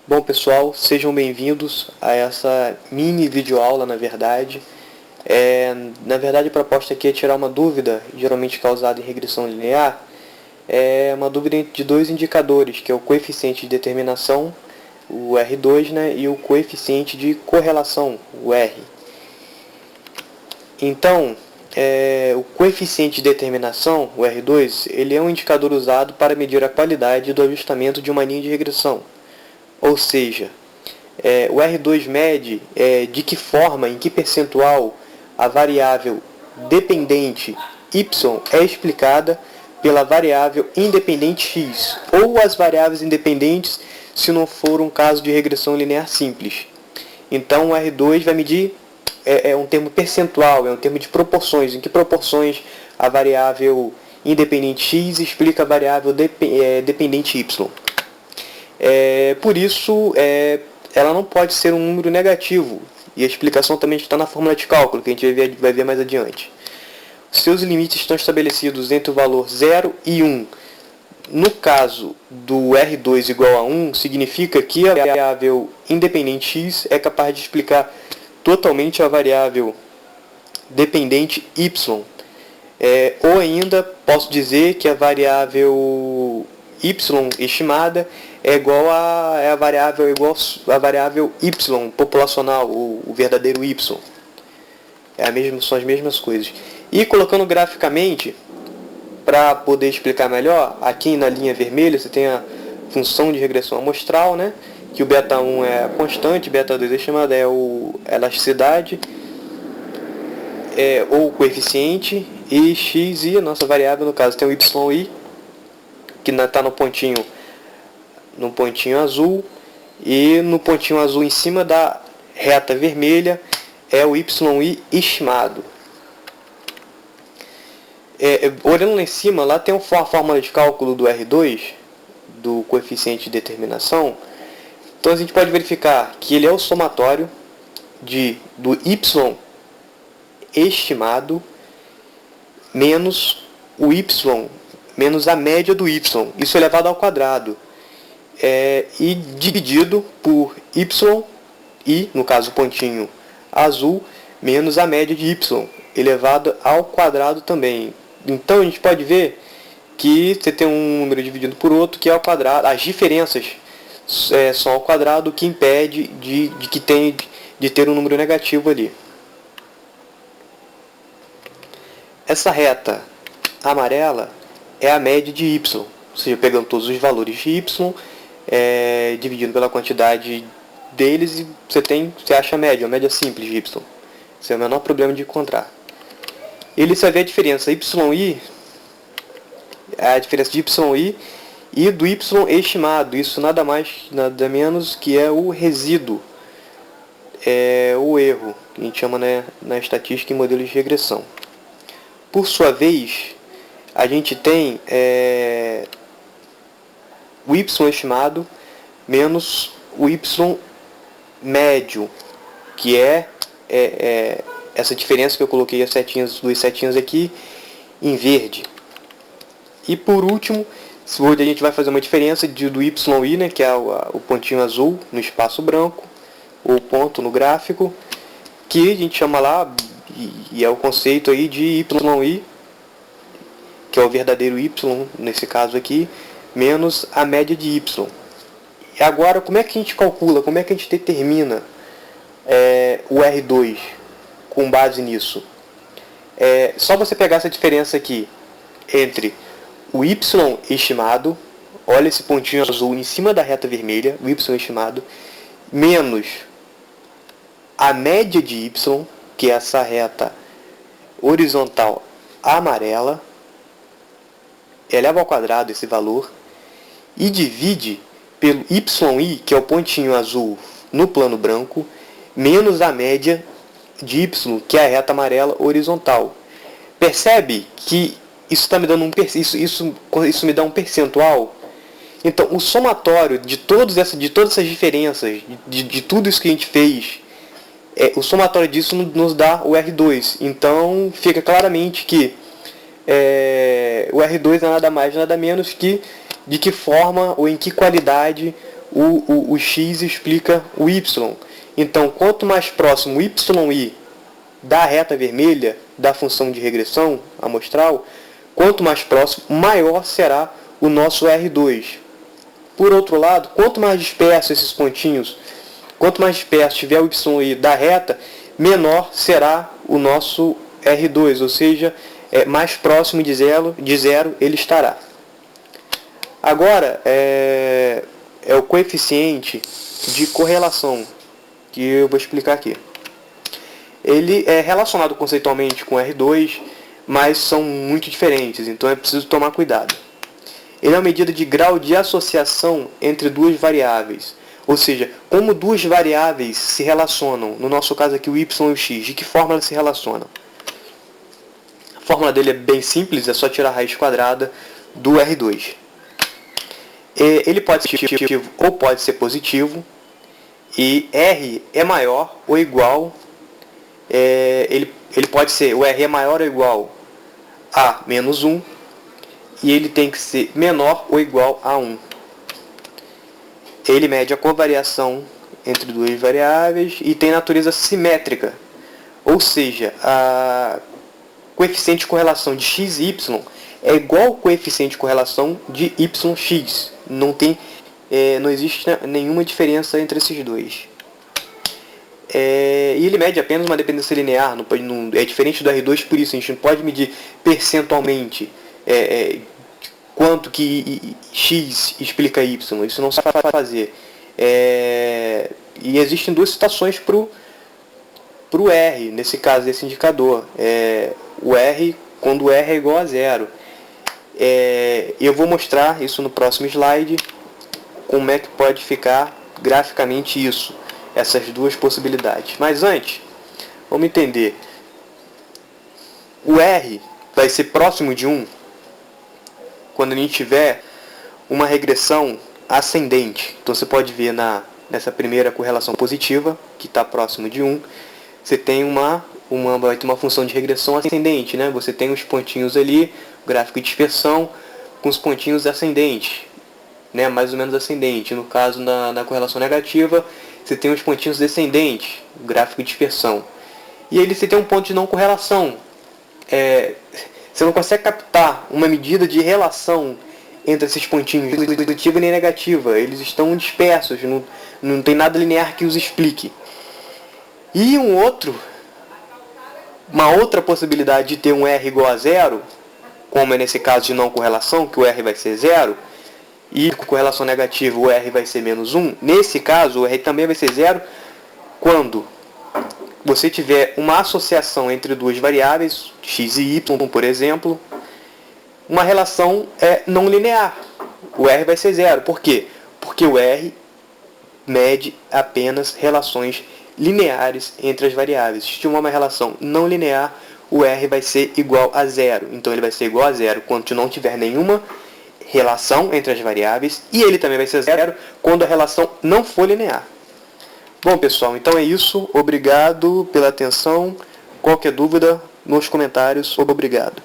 Bom pessoal, sejam bem-vindos a essa mini videoaula, na verdade. A proposta aqui é tirar uma dúvida, geralmente causada em regressão linear. É uma dúvida de dois indicadores, que é o coeficiente de determinação, o R2, né, e o coeficiente de correlação, o R. Então, o coeficiente de determinação, o R2, ele é um indicador usado para medir a qualidade do ajustamento de uma linha de regressão. Ou seja, o R2 mede de que forma, em que percentual a variável dependente y é explicada pela variável independente x, ou as variáveis independentes se não for um caso de regressão linear simples. Então o R2 vai medir, é um termo percentual, é um termo de proporções, em que proporções a variável independente x explica a variável dependente y. Por isso, ela não pode ser um número negativo. E a explicação também está na fórmula de cálculo, que a gente vai ver mais adiante. Seus limites estão estabelecidos entre o valor 0 e 1. No caso do R2 igual a 1, significa que a variável independente x é capaz de explicar totalmente a variável dependente y. Ou ainda, posso dizer que a variável y estimada é igual a variável y populacional, o verdadeiro y. São as mesmas coisas. E colocando graficamente, para poder explicar melhor, aqui na linha vermelha você tem a função de regressão amostral, né? Que o beta1 é a constante, beta2 é estimada, é a elasticidade, ou o coeficiente, e x e a nossa variável, no caso tem o yi, que está no pontinho azul, e no pontinho azul em cima da reta vermelha é o yi estimado. Olhando lá em cima, lá tem a fórmula de cálculo do R2, do coeficiente de determinação. Então a gente pode verificar que ele é o somatório do y estimado menos o y, menos a média do y, isso elevado ao quadrado, e dividido por y, no caso o pontinho azul, menos a média de y, elevado ao quadrado também. Então a gente pode ver que você tem um número dividido por outro que é ao quadrado, as diferenças são ao quadrado, o que impede de ter um número negativo ali. Essa reta amarela é a média de y, ou seja, pegando todos os valores de y, dividindo pela quantidade deles, e você acha a média simples de y. Esse é o menor problema de encontrar. Ele só vê a diferença yi, a diferença de yi e do y estimado. Isso nada mais, nada menos que é o resíduo, o erro, que a gente chama, né, na estatística em modelos de regressão. Por sua vez, a gente tem o y estimado menos o y médio, que é essa diferença que eu coloquei as duas setinhas aqui em verde. E por último, hoje a gente vai fazer uma diferença do yi, né, que é o pontinho azul no espaço branco, ou ponto no gráfico, que a gente chama lá, e é o conceito aí de yi, que é o verdadeiro y nesse caso aqui, menos a média de y. E agora, como é que a gente calcula, como é que a gente determina o R2 com base nisso? Só você pegar essa diferença aqui entre o y estimado, olha esse pontinho azul em cima da reta vermelha, o y estimado, menos a média de y, que é essa reta horizontal amarela, eleva ao quadrado esse valor, e divide pelo yi, que é o pontinho azul no plano branco, menos a média de y, que é a reta amarela horizontal. Percebe que isso está me dando isso me dá um percentual? Então, o somatório de todas essas diferenças, de tudo isso que a gente fez, o somatório disso nos dá o R2. Então, fica claramente que o R2 é nada mais nada menos que de que forma ou em que qualidade o x explica o y. Então, quanto mais próximo o yi da reta vermelha, da função de regressão amostral, quanto mais próximo, maior será o nosso R2. Por outro lado, quanto mais disperso esses pontinhos, quanto mais disperso tiver o yi da reta, menor será o nosso R2, ou seja, mais próximo de zero ele estará. Agora, é o coeficiente de correlação, que eu vou explicar aqui. Ele é relacionado conceitualmente com R2, mas são muito diferentes, então é preciso tomar cuidado. Ele é uma medida de grau de associação entre duas variáveis, ou seja, como duas variáveis se relacionam, no nosso caso aqui o y e o x, de que forma elas se relacionam? A fórmula dele é bem simples, é só tirar a raiz quadrada do R2. Ele pode ser negativo ou pode ser positivo, e R é maior ou igual, ele pode ser, o R é maior ou igual a menos 1, e ele tem que ser menor ou igual a 1. Ele mede a covariação entre duas variáveis e tem natureza simétrica, ou seja, a coeficiente de correlação de x e y é igual ao coeficiente de correlação de yx. Não existe nenhuma diferença entre esses dois. E ele mede apenas uma dependência linear, é diferente do R2, por isso a gente não pode medir percentualmente quanto que x explica y, isso não se vai fazer. E existem duas citações para o R, nesse caso, desse indicador. O R, quando o R é igual a zero. Eu vou mostrar isso no próximo slide, como é que pode ficar graficamente isso, essas duas possibilidades. Mas antes, vamos entender. O R vai ser próximo de 1 quando a gente tiver uma regressão ascendente. Então você pode ver nessa primeira correlação positiva, que está próximo de 1, você tem vai ter uma função de regressão ascendente, né? Você tem os pontinhos ali, o gráfico de dispersão, com os pontinhos ascendentes, né? Mais ou menos ascendente. No caso, na correlação negativa, você tem os pontinhos descendentes, o gráfico de dispersão. E aí você tem um ponto de não correlação. Você não consegue captar uma medida de relação entre esses pontinhos, nem positiva nem negativa. Eles estão dispersos, não tem nada linear que os explique. E uma outra possibilidade de ter um R igual a zero, como é nesse caso de não correlação, que o R vai ser zero, e com correlação negativa o R vai ser menos 1, nesse caso o R também vai ser zero quando você tiver uma associação entre duas variáveis, x e y, por exemplo, uma relação não linear. O R vai ser zero. Por quê? Porque o R mede apenas relações lineares entre as variáveis. Se tiver uma relação não linear, o R vai ser igual a zero. Então ele vai ser igual a zero quando não tiver nenhuma relação entre as variáveis, e ele também vai ser zero quando a relação não for linear. Bom, pessoal, então é isso. Obrigado pela atenção. Qualquer dúvida, nos comentários. Obrigado.